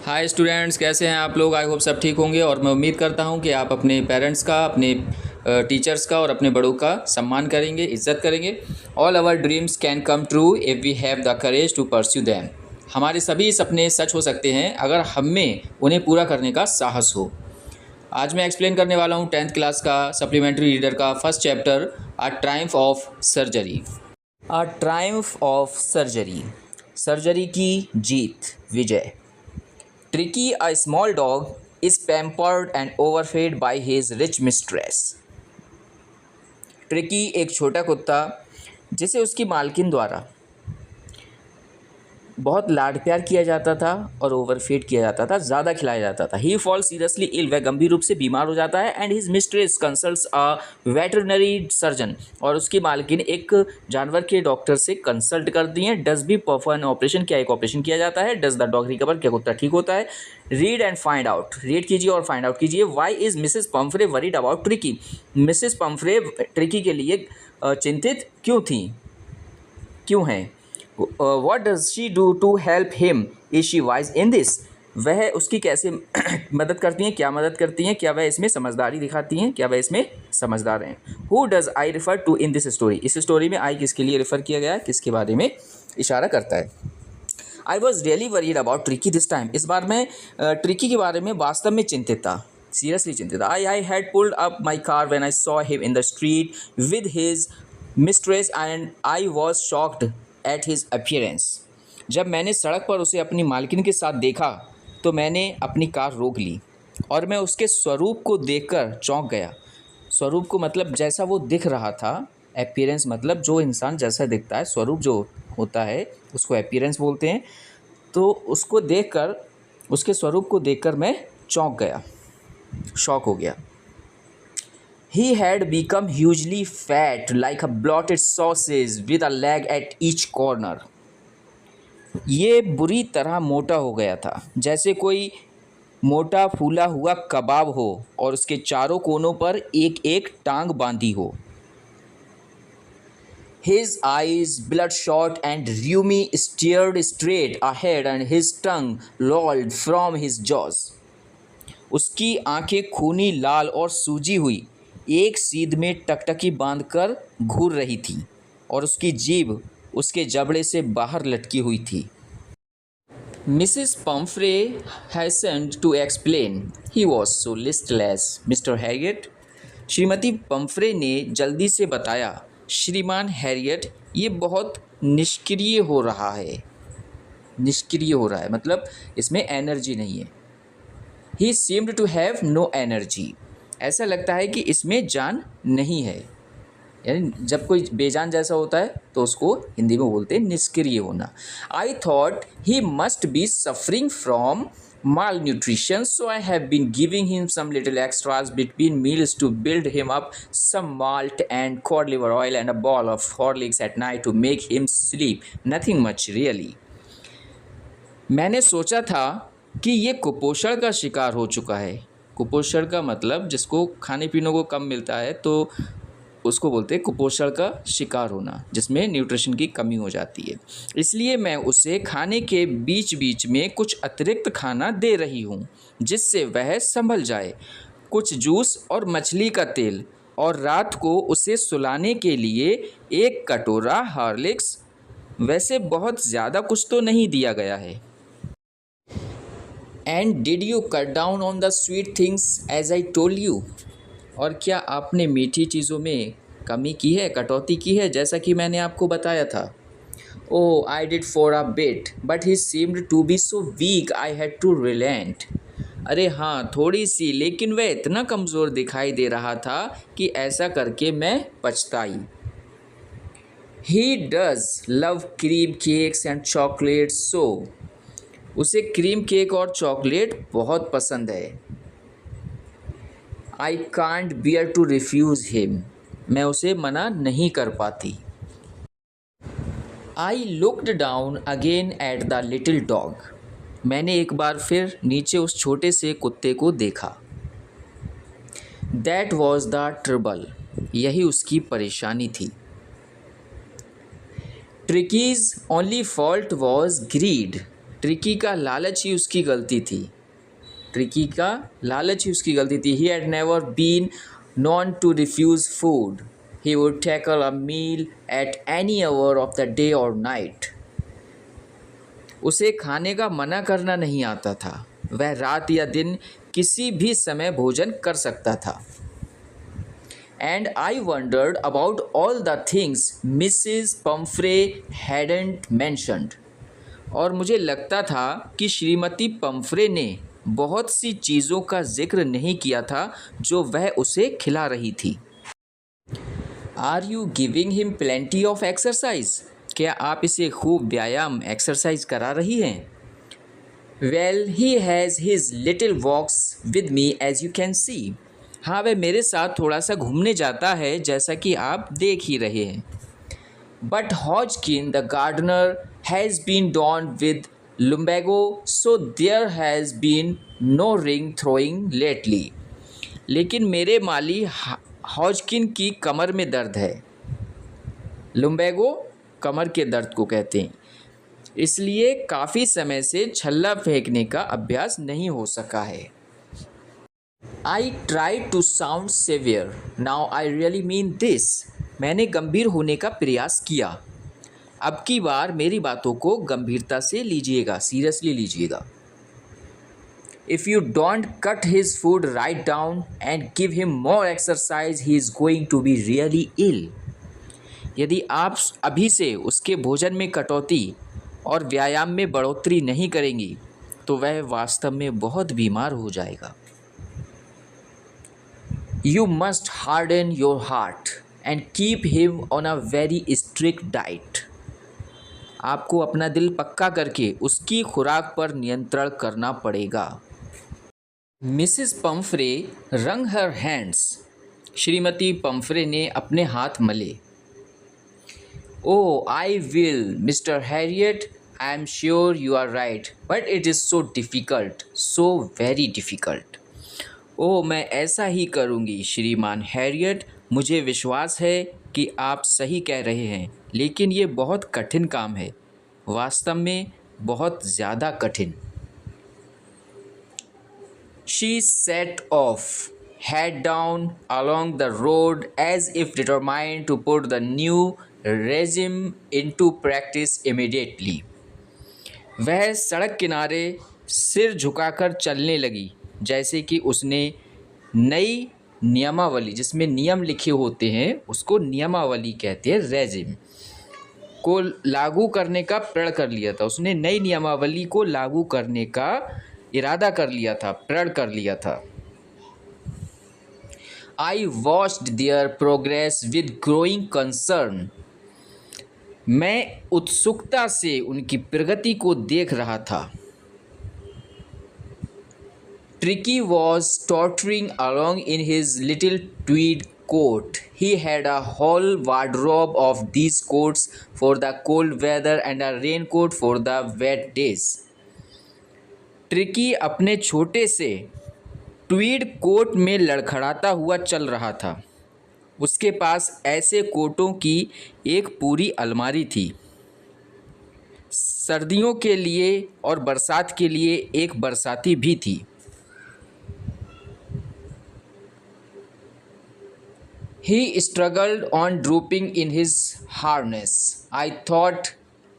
Hi students, कैसे हैं आप लोग। आई होप सब ठीक होंगे और मैं उम्मीद करता हूं कि आप अपने पेरेंट्स का, अपने टीचर्स का और अपने बड़ों का सम्मान करेंगे, इज्जत करेंगे। All our dreams can come true if we have the courage to pursue them. हमारे सभी सपने सच हो सकते हैं अगर हम में उन्हें पूरा करने का साहस हो। आज मैं एक्सप्लेन करने वाला हूं 10th क्लास का सप्लीमेंट्री रीडर का first chapter, a Triumph of surgery. A Triumph of surgery, surgery की जीत, विजय। Tricky, a small dog, is pampered and overfed by his rich mistress. Tricky एक छोटा कुत्ता जिसे उसकी मालकिन द्वारा बहुत लाड प्यार किया जाता था और ओवरफीड किया जाता था, ज़्यादा खिलाया जाता था। ही फॉल सीरियसली इल, वह गंभीर रूप से बीमार हो जाता है। And his mistress consults a veterinary surgeon, और उसकी मालकिन एक जानवर के डॉक्टर से कंसल्ट करती हैं। डज बी परफॉर्म ऑपरेशन, क्या एक ऑपरेशन किया जाता है। डज द डॉग रिकवर, क्या कुत्ता ठीक होता है। Read and find out, read कीजिए और फाइंड आउट कीजिए। Why is Mrs Pumphrey worried about Tricky, Mrs Pumphrey Tricky के लिए चिंतित क्यों थी, क्यों हैं। What does she do to help him, is she wise in this, वह उसकी कैसे मदद करती हैं, क्या मदद करती हैं, क्या वह इसमें समझदारी दिखाती हैं, क्या वह इसमें समझदार हैं। Who does I refer to in this story, इस स्टोरी में आई किसके लिए रेफर किया गया है, किसके बारे में इशारा करता है। I was really worried about tricky this time, इस बार मैं ट्रिकी के बारे में वास्तव में चिंतित था, सीरियसली चिंतित। I had pulled up my car when I saw him in the street with his mistress and I was shocked at his appearance. जब मैंने सड़क पर उसे अपनी मालकिन के साथ देखा तो मैंने अपनी कार रोक ली और मैं उसके स्वरूप को देखकर चौंक गया। स्वरूप को मतलब जैसा वो दिख रहा था, अपीयरेंस मतलब जो इंसान जैसा दिखता है, स्वरूप जो होता है उसको अपीयरेंस बोलते हैं। तो उसको देखकर, उसके स्वरूप को देखकर मैं चौंक गया, शॉक हो गया। He had become hugely fat like a blotted sausage with a leg at each corner. ये बुरी तरह मोटा हो गया था, जैसे कोई मोटा फूला हुआ कबाब हो और उसके चारों कोनों पर एक एक टांग बांधी हो। His eyes, bloodshot and rheumy, stared straight ahead and his tongue lolled from his jaws. उसकी आंखें खूनी, लाल और सूजी हुई एक सीध में टकटकी बांधकर घूर रही थी और उसकी जीभ उसके जबड़े से बाहर लटकी हुई थी। Mrs Pumphrey hastened to explain, he was so listless Mr Herriot. श्रीमती पम्फ्रे ने जल्दी से बताया, श्रीमान हैरियट ये बहुत निष्क्रिय हो रहा है। निष्क्रिय हो रहा है मतलब इसमें एनर्जी नहीं है। He seemed to have no energy, ऐसा लगता है कि इसमें जान नहीं है। यानी जब कोई बेजान जैसा होता है तो उसको हिंदी में बोलते हैं निष्क्रिय होना। I thought he must be suffering from malnutrition, so I have been giving him some little extras between meals to build him up, some malt and cod liver oil and a bowl of Horlicks at night to make him sleep, nothing much really. मैंने सोचा था कि ये कुपोषण का शिकार हो चुका है। कुपोषण का मतलब जिसको खाने पीने को कम मिलता है तो उसको बोलते हैं कुपोषण का शिकार होना, जिसमें न्यूट्रिशन की कमी हो जाती है। इसलिए मैं उसे खाने के बीच बीच में कुछ अतिरिक्त खाना दे रही हूँ जिससे वह संभल जाए, कुछ जूस और मछली का तेल, और रात को उसे सुलाने के लिए एक कटोरा हॉर्लिक्स। वैसे बहुत ज़्यादा कुछ तो नहीं दिया गया है। And did you cut down on the sweet things as I told you, और क्या आपने मीठी चीज़ों में कमी की है, कटौती की है, जैसा कि मैंने आपको बताया था। Oh I did for a bit but he seemed to be so weak I had to relent. अरे हाँ, थोड़ी सी, लेकिन वह इतना कमज़ोर दिखाई दे रहा था कि ऐसा करके मैं पछताई। He does love cream cakes and chocolate, so उसे क्रीम केक और चॉकलेट बहुत पसंद है। I can't bear to refuse him, मैं उसे मना नहीं कर पाती। I looked down again at the little dog, मैंने एक बार फिर नीचे उस छोटे से कुत्ते को देखा। दैट वॉज द ट्रबल, यही उसकी परेशानी थी। Tricky's only fault was greed, Tricky का लालच ही उसकी गलती थी। ट्रिकी का लालच ही उसकी गलती थी। He had never been known to refuse food. He would tackle a meal at any hour of the day or night. उसे खाने का मना करना नहीं आता था। वह रात या दिन किसी भी समय भोजन कर सकता था। And I wondered about all the things Mrs. Pumphrey hadn't mentioned. और मुझे लगता था कि श्रीमती पंफ्रे ने बहुत सी चीज़ों का जिक्र नहीं किया था जो वह उसे खिला रही थी। Are you giving him plenty of exercise? क्या आप इसे खूब व्यायाम एक्सरसाइज करा रही हैं? Well he has his little walks with me as you can see. हाँ, वह मेरे साथ थोड़ा सा घूमने जाता है, जैसा कि आप देख ही रहे हैं। But Hodgkin, the gardener, has been donned with lumbago, so there has been no ring throwing lately. लेकिन मेरे माली हॉजकिन की कमर में दर्द है। लुम्बैगो कमर के दर्द को कहते हैं, इसलिए काफ़ी समय से छल्ला फेंकने का अभ्यास नहीं हो सका है। I tried to sound severe. Now I really mean this. मैंने गंभीर होने का प्रयास किया। अब की बार मेरी बातों को गंभीरता से लीजिएगा, सीरियसली लीजिएगा। If you don't cut his food right down and give him more exercise, he is going to be really ill. यदि आप अभी से उसके भोजन में कटौती और व्यायाम में बढ़ोतरी नहीं करेंगी तो वह वास्तव में बहुत बीमार हो जाएगा। You must harden your heart and keep him on a very strict diet. आपको अपना दिल पक्का करके उसकी खुराक पर नियंत्रण करना पड़ेगा। Mrs Pomfrey wrung her hands. Shrimati Pomfrey ने अपने हाथ मले। Oh, I will, Mr. Harriet. I am sure you are right, but it is so difficult, so very difficult. ओह, मैं ऐसा ही करूँगी श्रीमान हैरियट। मुझे विश्वास है कि आप सही कह रहे हैं, लेकिन ये बहुत कठिन काम है, वास्तव में बहुत ज़्यादा कठिन। She set off, head down along the road as if determined to put the new regime into practice immediately. वह सड़क किनारे सिर झुकाकर चलने लगी, जैसे कि उसने नई नियमावली, जिसमें नियम लिखे होते हैं उसको नियमावली कहते हैं, रेजिम को लागू करने का प्रण कर लिया था। उसने नई नियमावली को लागू करने का इरादा कर लिया था, प्रण कर लिया था। I watched there progress with growing concern. मैं उत्सुकता से उनकी प्रगति को देख रहा था। Tricky was tottering along in his little tweed coat. He had a whole wardrobe of these coats for the cold weather and a raincoat for the wet days. Tricky अपने छोटे से ट्वीड कोट में लड़खड़ाता हुआ चल रहा था। उसके पास ऐसे कोटों की एक पूरी अलमारी थी। सर्दियों के लिए और बरसात के लिए एक बरसाती भी थी। He struggled on drooping in his harness. I thought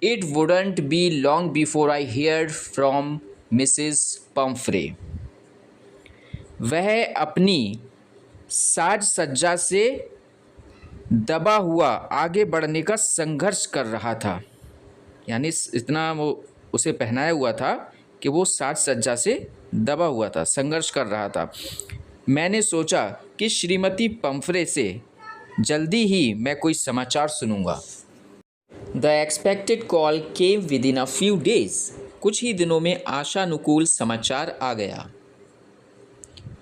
it wouldn't be long before I heard from Mrs. Pumphrey. वह अपनी साज सज्जा से दबा हुआ आगे बढ़ने का संघर्ष कर रहा था। यानी इतना वो उसे पहनाया हुआ था कि वो साज सज्जा से दबा हुआ था, संघर्ष कर रहा था। मैंने सोचा कि श्रीमती पंफ्रे से जल्दी ही मैं कोई समाचार सुनूंगा। The expected call came with in a few days. कुछ ही दिनों में आशानुकूल समाचार आ गया।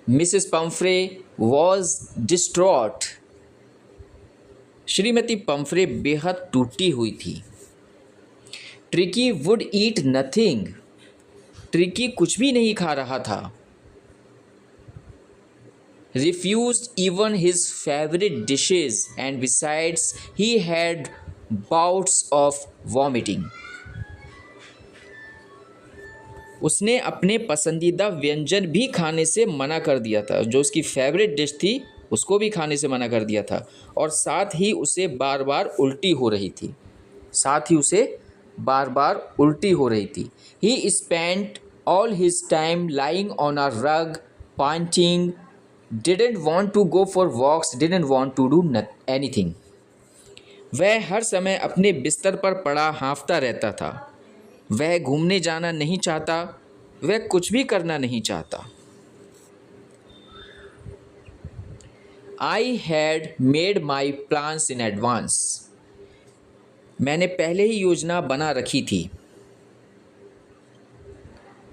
Mrs Pomfrey was distraught. Shrimati Pomfrey बेहद टूटी हुई थी। Tricky would eat nothing. Tricky कुछ भी नहीं खा रहा था। Refused even his favorite dishes, and besides he had bouts of vomiting. उसने अपने पसंदीदा व्यंजन भी खाने से मना कर दिया था, जो उसकी फेवरेट डिश थी उसको भी खाने से मना कर दिया था। और साथ ही उसे बार बार उल्टी हो रही थी। He spent all his time lying on a rug, panting, didn't want to go for walks, didn't want to do anything. वह हर समय अपने बिस्तर पर पड़ा हाँफता रहता था। वह घूमने जाना नहीं चाहता, वह कुछ भी करना नहीं चाहता। I had made my plans in advance. मैंने पहले ही योजना बना रखी थी।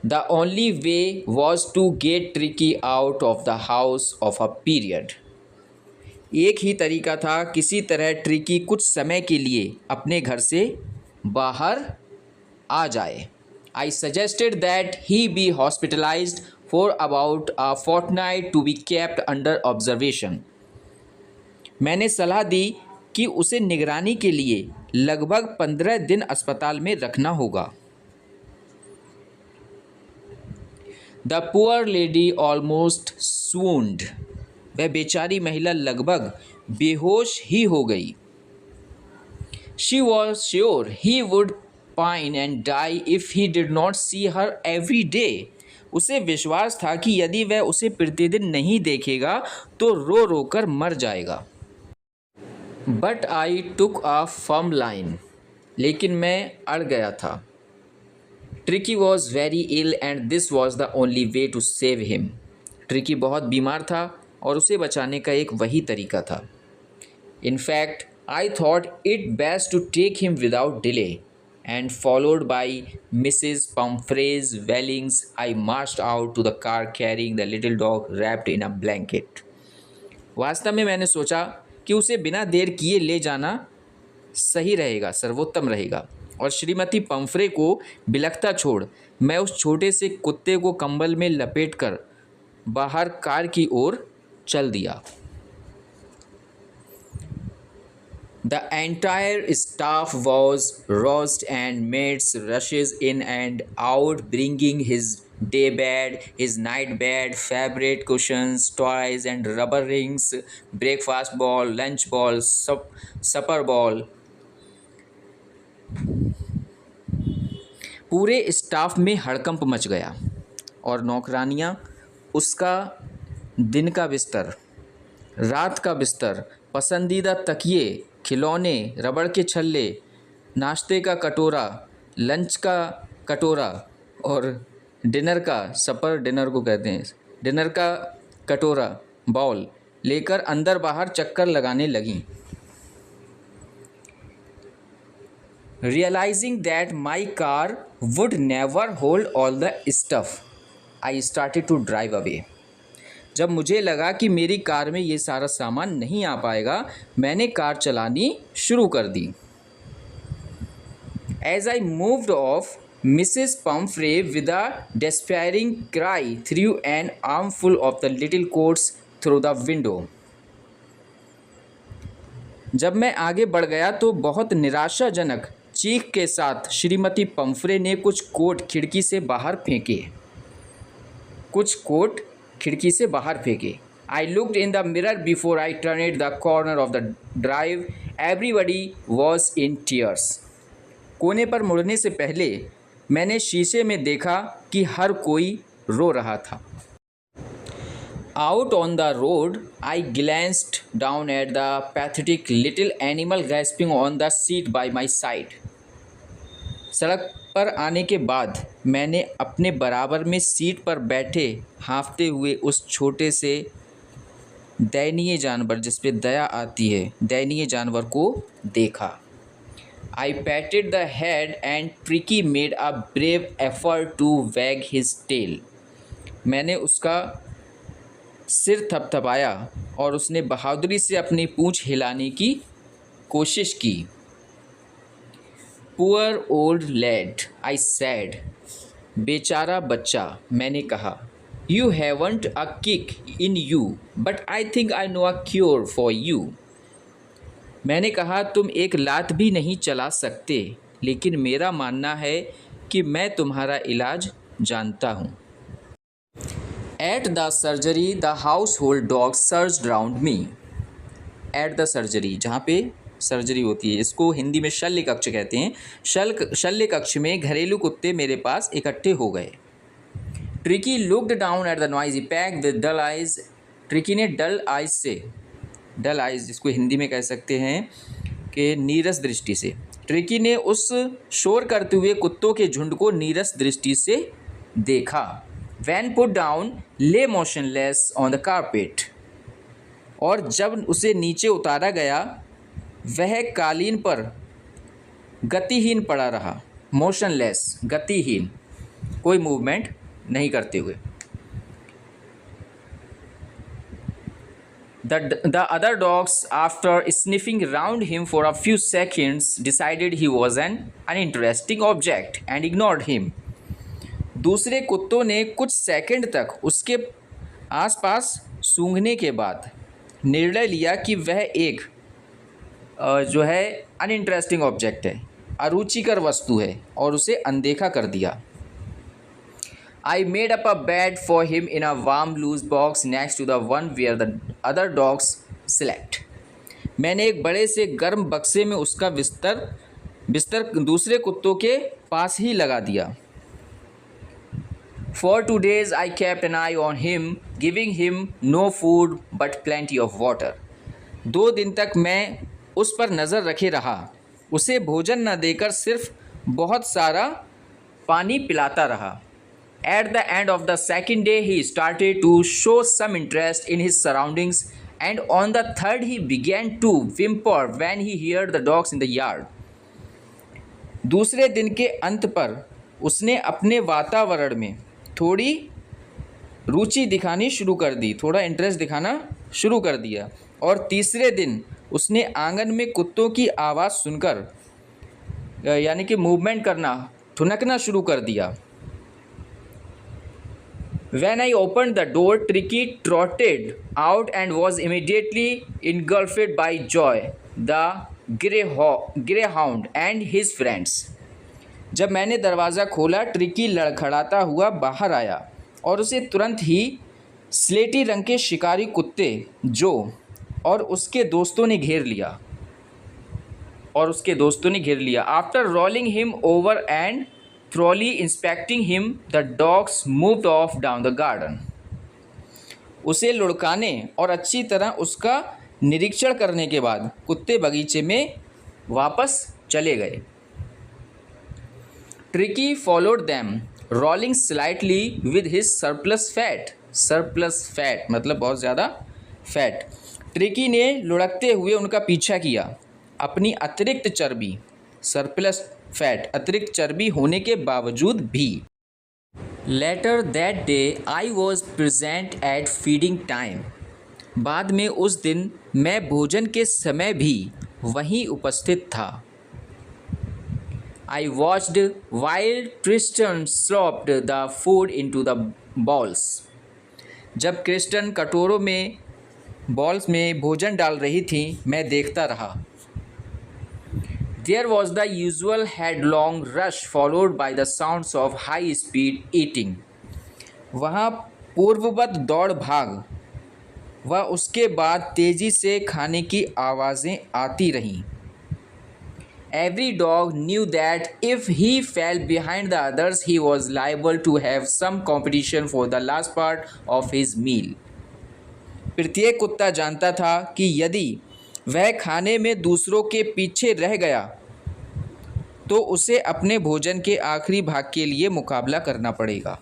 The only way was to get Tricky out of the house of a period. एक ही तरीका था किसी तरह ट्रिकी कुछ समय के लिए अपने घर से बाहर आ जाए। I suggested that he be hospitalized for about a fortnight to be kept under observation. मैंने सलाह दी कि उसे निगरानी के लिए लगभग 15 दिन अस्पताल में रखना होगा। The poor lady almost swooned. वह बेचारी महिला लगभग बेहोश ही हो गई। She was sure he would pine and die if he did not see her every day. उसे विश्वास था कि यदि वह उसे प्रतिदिन नहीं देखेगा तो रो रो कर मर जाएगा। But I took a firm line. लेकिन मैं अड़ गया था। Tricky was very ill and this was the only way to save him. Tricky बहुत बीमार था और उसे बचाने का एक वही तरीका था। In fact, I thought it best to take him without delay. And followed by Mrs. Pumphrey's wailings, I marched out to the car carrying the little dog wrapped in a blanket. वास्तव में मैंने सोचा कि उसे बिना देर किए ले जाना सही रहेगा, सर्वोत्तम रहेगा। और श्रीमती पंफ्रे को बिलखता छोड़ मैं उस छोटे से कुत्ते को कंबल में लपेटकर बाहर कार की ओर चल दिया। The entire staff was roused and maids rushes in and out bringing his day bed, his night bed, favorite cushions, toys and rubber rings, breakfast ball, lunch ball, supper ball. पूरे staff में हड़कंप much गया और नौकरानियां उसका दिन का बिस्तर, रात का बिस्तर, पसंदीदा तकिए, खिलौने, रबड़ के छल्ले, नाश्ते का कटोरा, लंच का कटोरा और डिनर का कटोरा बाउल लेकर अंदर बाहर चक्कर लगाने लगीं। Realizing that my car would never hold all the stuff, I started to drive away. जब मुझे लगा कि मेरी कार में ये सारा सामान नहीं आ पाएगा, मैंने कार चलानी शुरू कर दी। As I moved off, Mrs. Pumphrey with a despairing cry threw an armful of the little coats through the window. जब मैं आगे बढ़ गया तो बहुत निराशाजनक चीख के साथ श्रीमती पंफ्रे ने कुछ कोट खिड़की से बाहर फेंके। I looked in the mirror before I turned the corner of the drive. Everybody was in tears. कोने पर मुड़ने से पहले मैंने शीशे में देखा कि हर कोई रो रहा था। Out on the road, I glanced down at the pathetic little animal gasping on the seat by my side. सड़क पर आने के बाद मैंने अपने बराबर में सीट पर बैठे हाँफते हुए उस छोटे से दयनीय जानवर, जिस पे दया आती है, दयनीय जानवर को देखा। I patted the head and Tricky made a brave effort to wag his tail. मैंने उसका सिर थपथपाया और उसने बहादुरी से अपनी पूंछ हिलाने की कोशिश की। Poor old lad, I said. बेचारा बच्चा, मैंने कहा। You haven't a kick in you, but I think I know a cure for you. मैंने कहा तुम एक लात भी नहीं चला सकते, लेकिन मेरा मानना है कि मैं तुम्हारा इलाज जानता हूँ। At the surgery the house hold dog surged round me. At the surgery, जहाँ पे सर्जरी होती है, इसको हिंदी में शल्य कक्ष कहते हैं। शल्य कक्ष में घरेलू कुत्ते मेरे पास इकट्ठे हो गए। Tricky looked down at the noisy pack with dull eyes. Tricky ने डल आइज से, डल आइज जिसको हिंदी में कह सकते हैं कि नीरस दृष्टि से, ट्रिकी ने उस शोर करते हुए कुत्तों के झुंड को नीरस दृष्टि से देखा। वैन पुट डाउन ले मोशनलेस ऑन द कारपेट। और जब उसे नीचे उतारा गया वह कालीन पर गतिहीन पड़ा रहा। मोशनलेस, गतिहीन, कोई मूवमेंट नहीं करते हुए। The other dogs, after sniffing round him for a few seconds, decided he was an uninteresting object and ignored him. दूसरे कुत्तों ने कुछ सेकंड तक उसके आसपास सूंघने के बाद निर्णय लिया कि वह एक जो है अनइंटरेस्टिंग ऑब्जेक्ट है, अरुचिकर वस्तु है, और उसे अनदेखा कर दिया। I made up a bed for him in a warm loose box next to the one where the other dogs slept. मैंने एक बड़े से गर्म बक्से में उसका बिस्तर दूसरे कुत्तों के पास ही लगा दिया। For 2 days I kept an eye on him, giving him no food but plenty of water. 2 दिन तक मैं उस पर नज़र रखे रहा, उसे भोजन न देकर सिर्फ बहुत सारा पानी पिलाता रहा। At the end of the second day, he started to show some interest in his surroundings, and on the third, he began to whimper when he heard the dogs in the yard. दूसरे दिन के अंत पर उसने अपने वातावरण में थोड़ी रुचि दिखानी शुरू कर दी, थोड़ा इंटरेस्ट दिखाना शुरू कर दिया, और तीसरे दिन उसने आंगन में कुत्तों की आवाज़ सुनकर यानी कि मूवमेंट करना, ठुनकना शुरू कर दिया। When I opened the door, Tricky trotted out and was immediately engulfed by Joy, the greyhound and his friends. जब मैंने दरवाज़ा खोला, ट्रिकी लड़खड़ाता हुआ बाहर आया और उसे तुरंत ही स्लेटी रंग के शिकारी कुत्ते जो और उसके दोस्तों ने घेर लिया। After rolling him over and thoroughly inspecting him, the dogs moved off down the garden. उसे लुढ़काने और अच्छी तरह उसका निरीक्षण करने के बाद कुत्ते बगीचे में वापस चले गए। Tricky followed them, rolling slightly with his surplus fat. Surplus fat मतलब बहुत ज़्यादा फैट। ट्रिकी ने लुढ़कते हुए उनका पीछा किया, अपनी अतिरिक्त चर्बी, सरप्लस फैट, अतिरिक्त चर्बी होने के बावजूद भी। Later that day I was present at feeding time. बाद में उस दिन मैं भोजन के समय भी वहीं उपस्थित था। I watched while Tristan slopped the food into the bowls. जब क्रिस्टन कटोरों में बॉल्स में भोजन डाल रही थी, मैं देखता रहा। There was the usual headlong rush followed by the sounds of high speed eating. वहाँ पूर्ववत दौड़ भाग व उसके बाद तेज़ी से खाने की आवाज़ें आती रहीं। Every dog knew that if he fell behind the others, he was liable to have some competition for the last part of his meal. प्रत्येक कुत्ता जानता था कि यदि वह खाने में दूसरों के पीछे रह गया तो उसे अपने भोजन के आखिरी भाग के लिए मुकाबला करना पड़ेगा।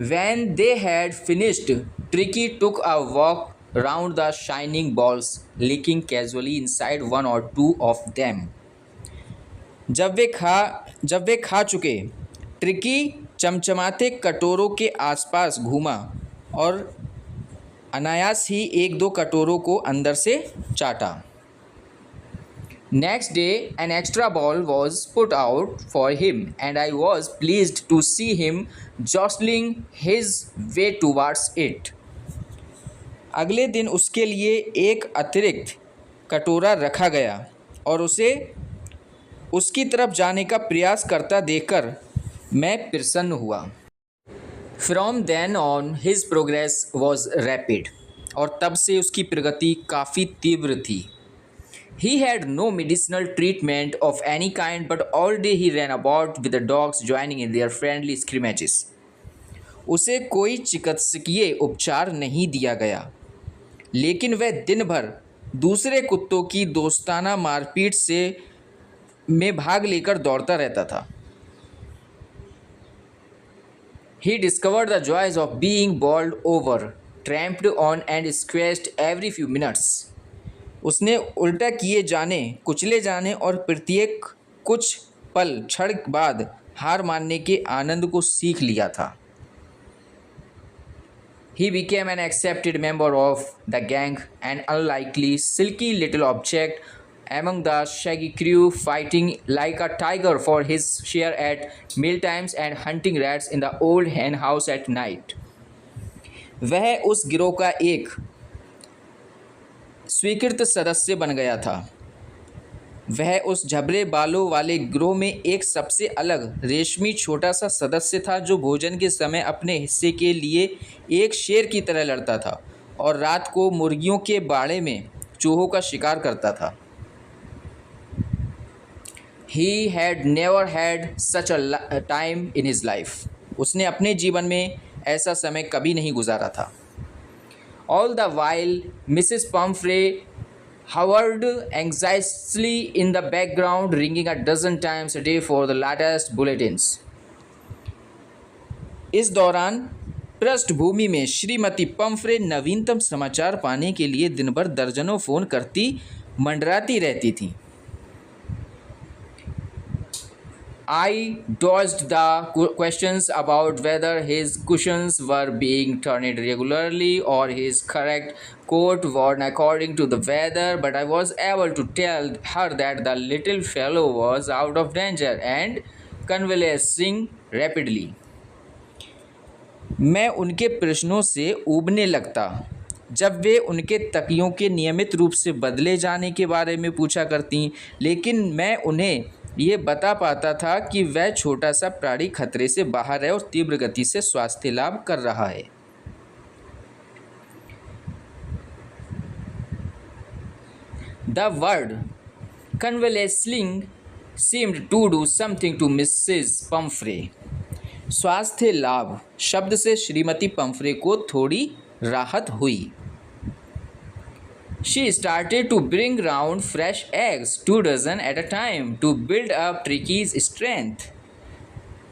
When they had finished, Tricky took a walk round the shining balls, licking casually inside one or two of them. जब वे खा चुके, ट्रिकी चमचमाते कटोरों के आसपास घूमा और अनायास ही 1-2 कटोरों को अंदर से चाटा। Next day, an extra ball was put out for him, and I was pleased to see him jostling his way towards it. अगले दिन उसके लिए एक अतिरिक्त कटोरा रखा गया और उसे उसकी तरफ जाने का प्रयास करता देखकर मैं प्रसन्न हुआ। From then on his progress was rapid, और तब से उसकी प्रगति काफ़ी तीव्र थी। He had no medicinal treatment of any kind, but all day he ran about with the dogs joining in their friendly scrimmages. उसे कोई चिकित्सकीय उपचार नहीं दिया गया, लेकिन वह दिन भर दूसरे कुत्तों की दोस्ताना मारपीट में भाग लेकर दौड़ता रहता था। He discovered the joys of being bowled over, tramped on and scratched every few minutes. उसने उल्टा किए जाने, कुचले जाने और प्रत्येक कुछ क्षण बाद हार मानने के आनंद को सीख लिया था। He became an accepted member of the gang, an unlikely, silky little object among the shaggy crew, fighting like a tiger for his share at mealtimes and hunting rats in the old hen house at night. वह उस गिरोह का एक स्वीकृत सदस्य बन गया था। वह उस झबरे बालों वाले गिरोह में एक सबसे अलग रेशमी छोटा सा सदस्य था, जो भोजन के समय अपने हिस्से के लिए एक शेर की तरह लड़ता था और रात को मुर्गियों के बाड़े में चूहों का शिकार करता था। He had never had such a time in his life. उसने अपने जीवन में ऐसा समय कभी नहीं गुजारा था। All the while, Mrs. Pumphrey hovered anxiously in the background, ringing a dozen times a day for the latest bulletins. इस दौरान पृष्ठभूमि में श्रीमती पंफ्रे नवीनतम समाचार पाने के लिए दिन भर दर्जनों फ़ोन करती मंडराती रहती थीं। I dodged the questions about whether his cushions were being turned regularly or his correct coat worn according to the weather, but I was able to tell her that the little fellow was out of danger and convalescing rapidly. मैं उनके प्रश्नों से ऊबने लगता जब वे उनके तकियों के नियमित रूप से बदले जाने के बारे में पूछा करतीं, लेकिन मैं उन्हें ये बता पाता था कि वह छोटा सा प्राणी खतरे से बाहर है और तीव्र गति से स्वास्थ्य लाभ कर रहा है। The word convalescing seemed to do something to Mrs. Pumphrey. स्वास्थ्य लाभ शब्द से श्रीमती पंफ्रे को थोड़ी राहत हुई। She started to bring round fresh eggs, 2 dozen at a time, to build up Tricky's strength.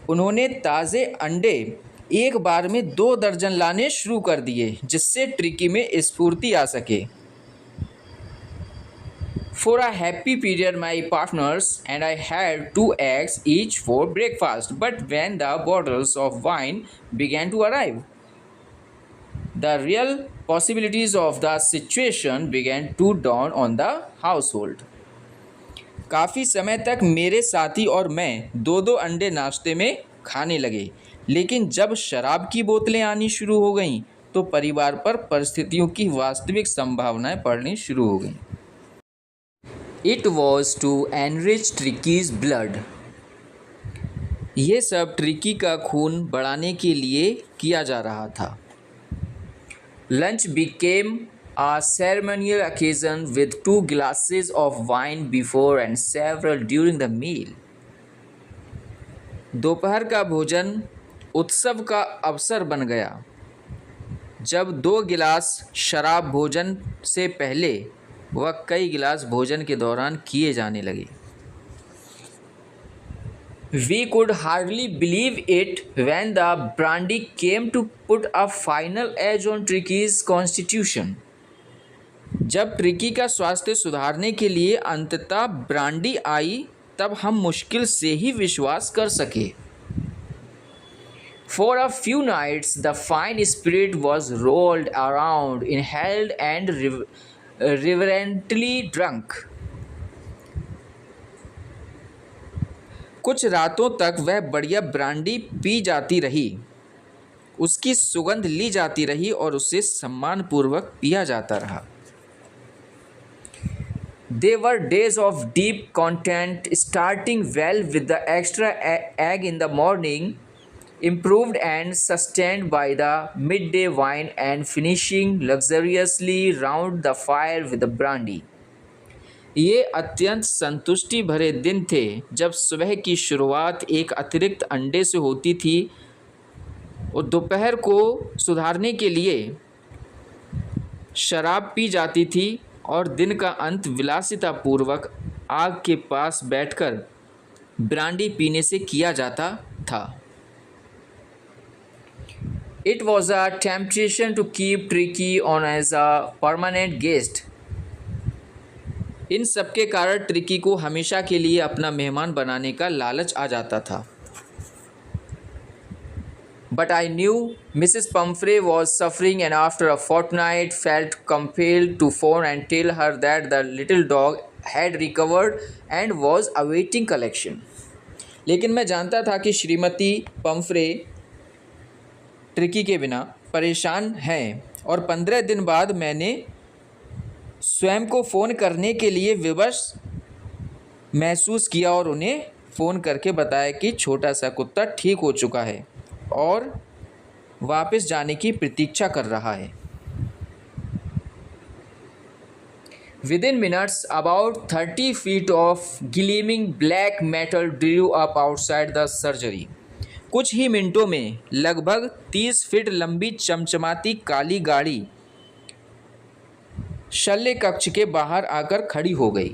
उन्होंने ताज़े अंडे एक बार में 2 दर्जन लाने शुरू कर दिए, जिससे ट्रिकी में स्फूर्ति आ सके। For a happy period, my partners and I had 2 eggs each for breakfast, but when the bottles of wine began to arrive, the real possibilities of the situation began to dawn on the household. काफ़ी समय तक मेरे साथी और मैं 2-2 अंडे नाश्ते में खाने लगे, लेकिन जब शराब की बोतलें आनी शुरू हो गईं तो परिवार पर परिस्थितियों की वास्तविक संभावनाएं पड़नी शुरू हो गईं। It was to enrich Tricky's blood. ये सब ट्रिकी का खून बढ़ाने के लिए किया जा रहा था। Lunch became a ceremonial occasion with 2 glasses of wine before and several during the meal. दोपहर का भोजन उत्सव का अवसर बन गया, जब 2 गिलास शराब भोजन से पहले व कई गिलास भोजन के दौरान किए जाने लगे। We could hardly believe it when the brandy came to put a final edge on Tricky's constitution. जब ट्रिकी का स्वास्थ्य सुधारने के लिए अंततः ब्रांडी आई, तब हम मुश्किल से ही विश्वास कर सके। For a few nights, the fine spirit was rolled around, inhaled and reverently drunk. कुछ रातों तक वह बढ़िया ब्रांडी पी जाती रही, उसकी सुगंध ली जाती रही और उसे सम्मानपूर्वक पिया जाता रहा। They were days of deep content, starting well with the extra egg in the morning, improved and sustained by the midday wine, and finishing luxuriously round the fire with the brandy. ये अत्यंत संतुष्टि भरे दिन थे जब सुबह की शुरुआत एक अतिरिक्त अंडे से होती थी और दोपहर को सुधारने के लिए शराब पी जाती थी और दिन का अंत विलासितापूर्वक आग के पास बैठकर ब्रांडी पीने से किया जाता था. It was a temptation to keep Tricky on as a permanent guest. इन सब के कारण ट्रिकी को हमेशा के लिए अपना मेहमान बनाने का लालच आ जाता था. But I knew Mrs. Pumphrey was suffering, and after a fortnight felt compelled to phone and tell her that the little dog had recovered and was awaiting collection. लेकिन मैं जानता था कि श्रीमती पंफ्रे ट्रिकी के बिना परेशान हैं और 15 दिन बाद मैंने स्वयं को फ़ोन करने के लिए विवश महसूस किया और उन्हें फ़ोन करके बताया कि छोटा सा कुत्ता ठीक हो चुका है और वापस जाने की प्रतीक्षा कर रहा है. Within minutes, about 30 feet of gleaming black metal drew up outside the surgery. कुछ ही मिनटों में लगभग 30 फीट लंबी चमचमाती काली गाड़ी शल्य कक्ष के बाहर आकर खड़ी हो गई.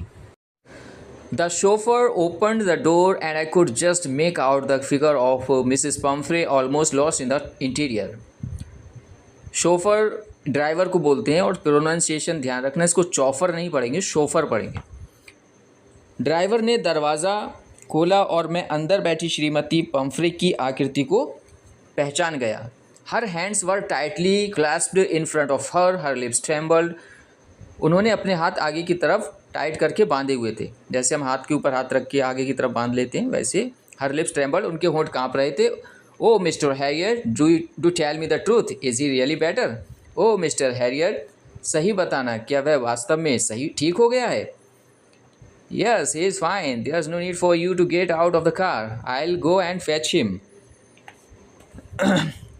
The chauffeur opened the door and I could just make out the figure of Mrs. Pumphrey almost lost in the interior. Chauffeur driver को बोलते हैं और प्रोनाउंसिएशन ध्यान रखना, इसको चौफर नहीं पढ़ेंगे, शोफर पढ़ेंगे. ड्राइवर ने दरवाज़ा खोला और मैं अंदर बैठी श्रीमती पंफ्रे की आकृति को पहचान गया. Her hands were tightly clasped in front of her, her lips trembled. उन्होंने अपने हाथ आगे की तरफ टाइट करके बांधे हुए थे, जैसे हम हाथ के ऊपर हाथ रख के आगे की तरफ बांध लेते हैं वैसे. हर लिप्स ट्रेम्बल्ड, उनके होंठ कांप रहे थे. Oh Mr Herriot, do tell me the truth, is he really better? Oh Mr Herriot, सही बताना, क्या वह वास्तव में सही ठीक हो गया है? Yes, he is fine. There's no need for you to get out of the car. I'll go and fetch him.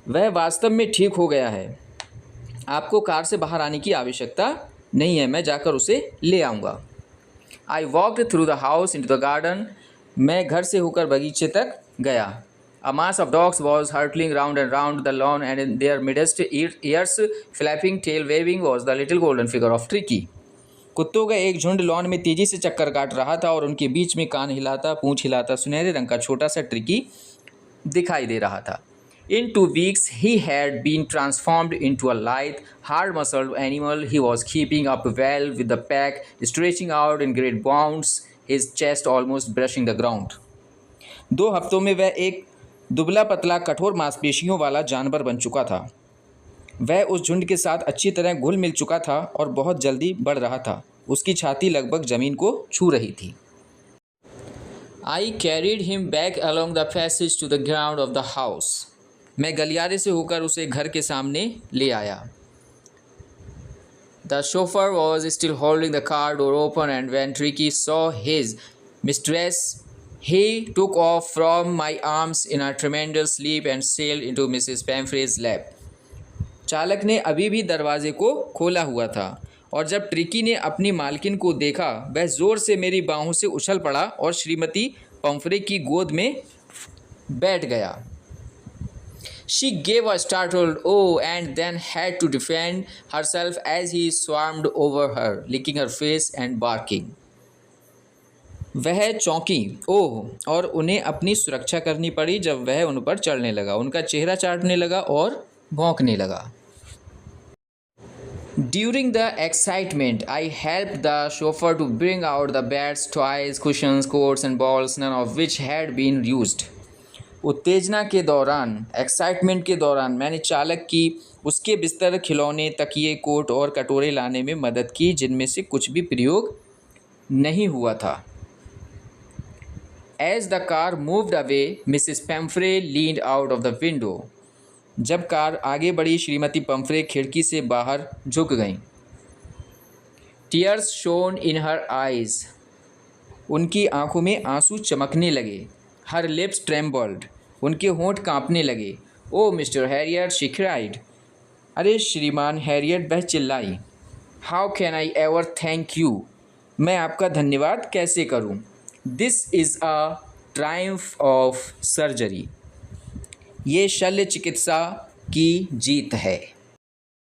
वह वास्तव में ठीक हो गया है. आपको कार से बाहर आने की आवश्यकता नहीं है, मैं जाकर उसे ले आऊँगा. I walked through the house into the garden. मैं घर से होकर बगीचे तक गया. A mass of dogs was hurtling round and round the lawn, and in their midst, ears flapping, tail waving, was the little golden figure of Tricky. कुत्तों का एक झुंड लॉन में तेजी से चक्कर काट रहा था और उनके बीच में कान हिलाता, पूंछ हिलाता सुनहरे रंग का छोटा सा ट्रिकी दिखाई दे रहा था. In 2 weeks he had been transformed into a lithe, hard-muscled animal. He was keeping up well with the pack, stretching out in great bounds, his chest almost brushing the ground. 2 हफ्तों में वह एक दुबला पतला कठोर मांसपेशियों वाला जानवर बन चुका था. वह उस झुंड के साथ अच्छी तरह घुल मिल चुका था और बहुत जल्दी बढ़ रहा था. उसकी छाती लगभग ज़मीन को छू रही थी. I carried him back along the passage to the ground of the house. मैं गलियारे से होकर उसे घर के सामने ले आया. The chauffeur was still holding the car door open, and when Tricky saw his mistress, he took off from my arms in a tremendous leap and sailed into Mrs. Pumphrey's lap. चालक ने अभी भी दरवाजे को खोला हुआ था और जब ट्रिकी ने अपनी मालकिन को देखा, वह ज़ोर से मेरी बाहों से उछल पड़ा और श्रीमती पंफ्रे की गोद में बैठ गया. She gave a startled oh and then had to defend herself as he swarmed over her, licking her face and barking. वह चौंकी, ओह, और उन्हें अपनी सुरक्षा करनी पड़ी जब वह उन पर चढ़ने लगा, उनका चेहरा चाटने लगा और भौंकने लगा. During the excitement, I helped the chauffeur to bring out the beds, toys, cushions, coats and balls, none of which had been used. उत्तेजना के दौरान, एक्साइटमेंट के दौरान मैंने चालक की उसके बिस्तर, खिलौने, तकिए, कोट और कटोरे लाने में मदद की जिनमें से कुछ भी प्रयोग नहीं हुआ था. As the car moved away, Mrs. Pumphrey leaned out of the window. जब कार आगे बढ़ी, श्रीमती पंफ्रे खिड़की से बाहर झुक गईं. Tears shown in her eyes, उनकी आंखों में आंसू चमकने लगे। हर लिप्स ट्रेम्बल्ड, उनके होंठ कांपने लगे। ओ मिस्टर हैरियट, शी क्राइड, अरे श्रीमान हैरियट, वह चिल्लाई। How can I ever thank you, मैं आपका धन्यवाद कैसे करूं। This is a Triumph of surgery, ये शल्य चिकित्सा की जीत है।